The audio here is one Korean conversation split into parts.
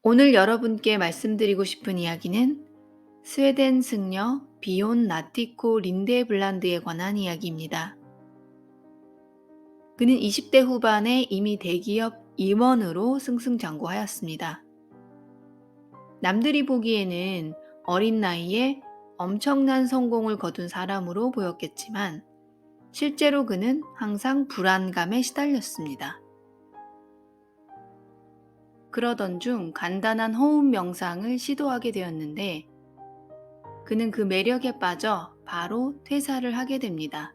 오늘 여러분께 말씀드리고 싶은 이야기는 스웨덴 승려 비온 나티코 린데블란드에 관한 이야기입니다. 그는 20대 후반에 이미 대기업 임원으로 승승장구하였습니다. 남들이 보기에는 어린 나이에 엄청난 성공을 거둔 사람으로 보였겠지만 실제로 그는 항상 불안감에 시달렸습니다. 그러던 중 간단한 호흡 명상을 시도하게 되었는데 그는 그 매력에 빠져 바로 퇴사를 하게 됩니다.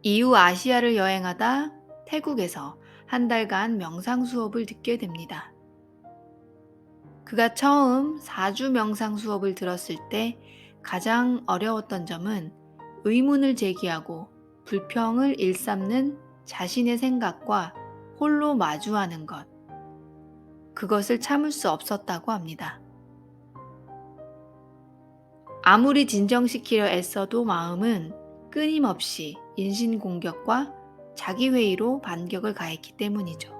이후 아시아를 여행하다 태국에서 한 달간 명상 수업을 듣게 됩니다. 그가 처음 4주 명상 수업을 들었을 때 가장 어려웠던 점은 의문을 제기하고 불평을 일삼는 자신의 생각과 홀로 마주하는 것. 그것을 참을 수 없었다고 합니다. 아무리 진정시키려 애써도 마음은 끊임없이 인신공격과 자기회의로 반격을 가했기 때문이죠.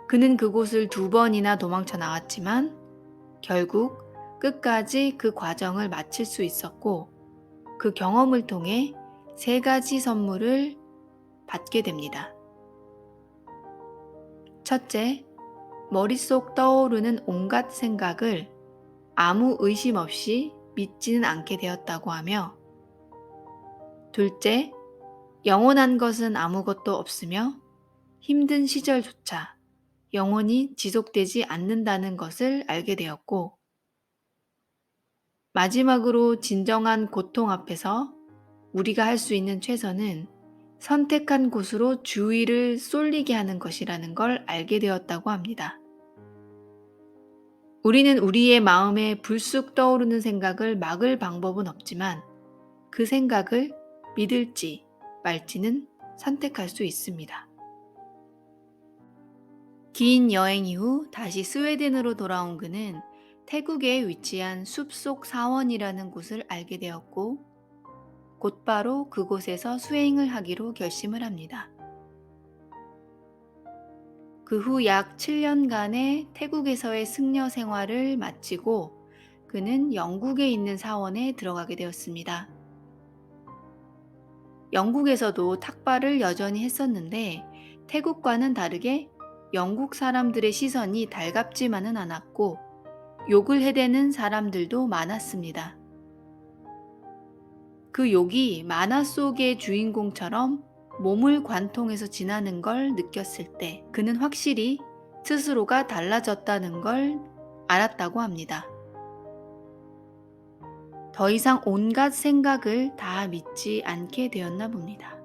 그는 그곳을 2번이나 도망쳐 나왔지만 결국 끝까지 그 과정을 마칠 수 있었고 그 경험을 통해 3가지 선물을 받게 됩니다. 첫째, 머릿속 떠오르는 온갖 생각을 아무 의심 없이 믿지는 않게 되었다고 하며, 둘째, 영원한 것은 아무것도 없으며 힘든 시절조차 영원히 지속되지 않는다는 것을 알게 되었고, 마지막으로 진정한 고통 앞에서 우리가 할 수 있는 최선은 선택한 곳으로 주의를 쏠리게 하는 것이라는 걸 알게 되었다고 합니다. 우리는 우리의 마음에 불쑥 떠오르는 생각을 막을 방법은 없지만 그 생각을 믿을지 말지는 선택할 수 있습니다. 긴 여행 이후 다시 스웨덴으로 돌아온 그는 태국에 위치한 숲속 사원이라는 곳을 알게 되었고 곧바로 그곳에서 수행을 하기로 결심을 합니다. 그 후 약 7년간의 태국에서의 승려 생활을 마치고 그는 영국에 있는 사원에 들어가게 되었습니다. 영국에서도 탁발을 여전히 했었는데 태국과는 다르게 영국 사람들의 시선이 달갑지만은 않았고 욕을 해대는 사람들도 많았습니다. 그 욕이 만화 속의 주인공처럼 몸을 관통해서 지나는 걸 느꼈을 때 그는 확실히 스스로가 달라졌다는 걸 알았다고 합니다. 더 이상 온갖 생각을 다 믿지 않게 되었나 봅니다.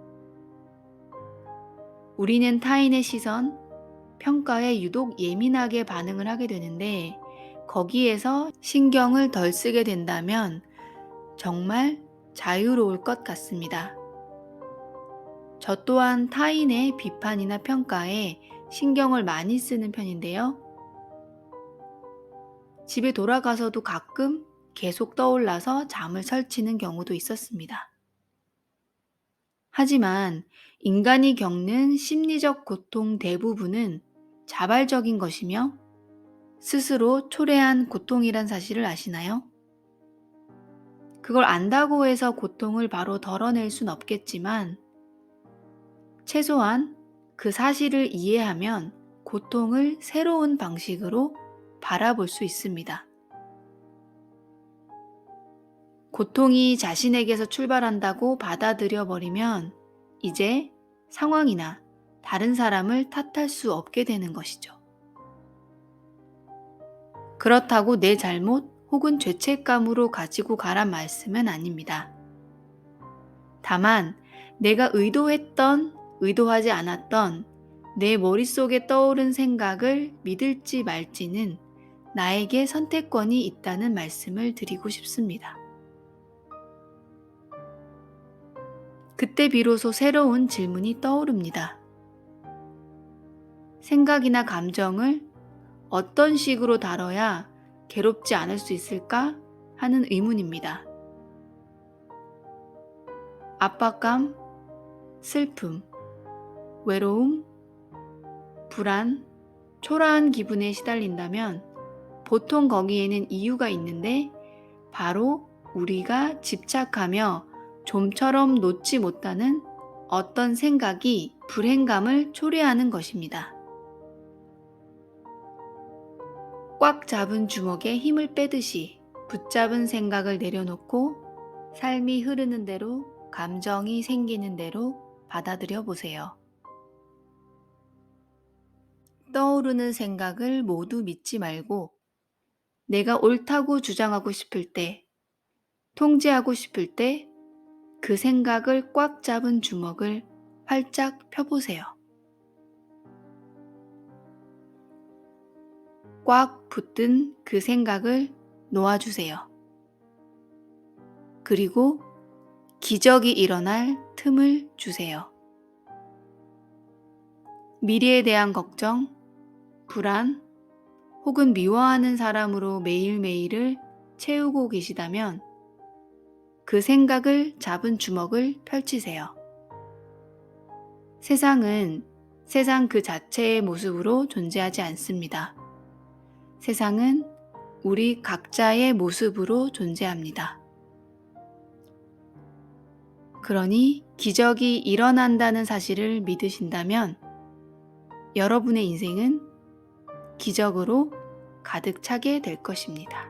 우리는 타인의 시선, 평가에 유독 예민하게 반응을 하게 되는데 거기에서 신경을 덜 쓰게 된다면 정말 자유로울 것 같습니다. 저 또한 타인의 비판이나 평가에 신경을 많이 쓰는 편인데요. 집에 돌아가서도 가끔 계속 떠올라서 잠을 설치는 경우도 있었습니다. 하지만 인간이 겪는 심리적 고통 대부분은 자발적인 것이며 스스로 초래한 고통이란 사실을 아시나요? 그걸 안다고 해서 고통을 바로 덜어낼 순 없겠지만 최소한 그 사실을 이해하면 고통을 새로운 방식으로 바라볼 수 있습니다. 고통이 자신에게서 출발한다고 받아들여 버리면 이제 상황이나 다른 사람을 탓할 수 없게 되는 것이죠. 그렇다고 내 잘못 혹은 죄책감으로 가지고 가란 말씀은 아닙니다. 다만 내가 의도했던, 의도하지 않았던 내 머릿속에 떠오른 생각을 믿을지 말지는 나에게 선택권이 있다는 말씀을 드리고 싶습니다. 그때 비로소 새로운 질문이 떠오릅니다. 생각이나 감정을 어떤 식으로 다뤄야 괴롭지 않을 수 있을까 하는 의문입니다. 압박감, 슬픔, 외로움, 불안, 초라한 기분에 시달린다면 보통 거기에는 이유가 있는데 바로 우리가 집착하며 좀처럼 놓지 못하는 어떤 생각이 불행감을 초래하는 것입니다. 꽉 잡은 주먹에 힘을 빼듯이 붙잡은 생각을 내려놓고 삶이 흐르는 대로, 감정이 생기는 대로 받아들여 보세요. 떠오르는 생각을 모두 믿지 말고 내가 옳다고 주장하고 싶을 때, 통제하고 싶을 때 그 생각을 꽉 잡은 주먹을 활짝 펴보세요. 꽉 붙든 그 생각을 놓아주세요. 그리고 기적이 일어날 틈을 주세요. 미래에 대한 걱정, 불안, 혹은 미워하는 사람으로 매일매일을 채우고 계시다면 그 생각을 잡은 주먹을 펼치세요. 세상은 세상 그 자체의 모습으로 존재하지 않습니다. 세상은 우리 각자의 모습으로 존재합니다. 그러니 기적이 일어난다는 사실을 믿으신다면 여러분의 인생은 기적으로 가득 차게 될 것입니다.